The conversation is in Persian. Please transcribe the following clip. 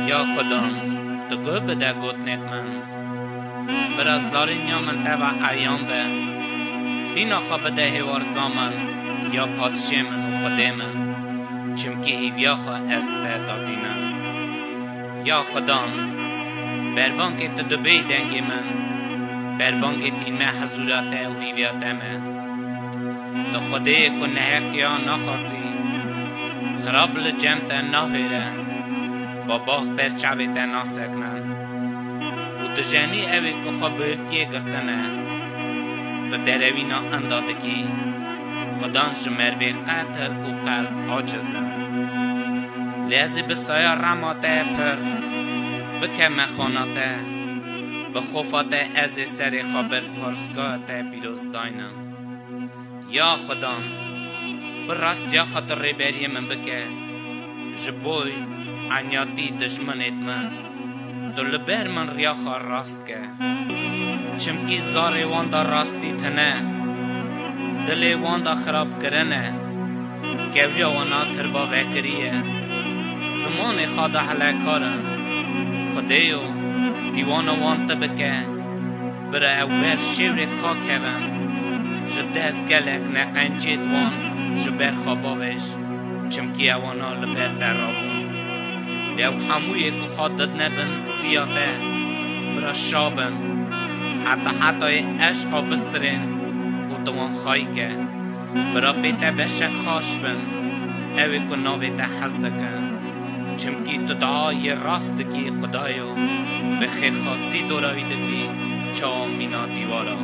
یا خدا تو گو بده گوتنت من برا زارین یا من تبع ایام به دینا خواه بده هیوار زامن یا پادشه من و خده من چمکی هیویا خواه استه دادینم یا خدا بربانک تو دبی دنگی من بربانک تین مه حضورات و هیویات من تو خوده که نهک یا نخواسی خراب لجمت نهیره با باخ برچاوی تا ناسکنن و دجانی اوی که خواه بلکیه گرتنه و دروینا اندادگی خدان جمروی قتل و قلب عاجزه لیزی بسایا رماته پر بکه مخاناته بخوفاته از سر خبر پرسگاته پیروز داینم یا خدا براست یا خاطر ریبری من بکه جبوی عنیاتی دشمنت من تو لبر من ریاخا راست که چمکی زاری واندا راستی تنه دلی واندا خراب کرنه گویا وانا تربا وکریه زمان خدا حلکارن خدایو دیوانا وانتا بکه برا اوبر شیورت خاکه بن جدست گلک نقنجید وان جبر خواباوش چمکی اوانا لبر در رابون لیو هموی که خادد نبن سیاته برا شابن حتی عشقا بسترین و دوان خواهی که برا بیت بشک خاش بن اوی که ناویت حزدکن چمکی تو دعای راست کی خدایو به خیر خاصی دوراوی دبی چا مینا دیوارا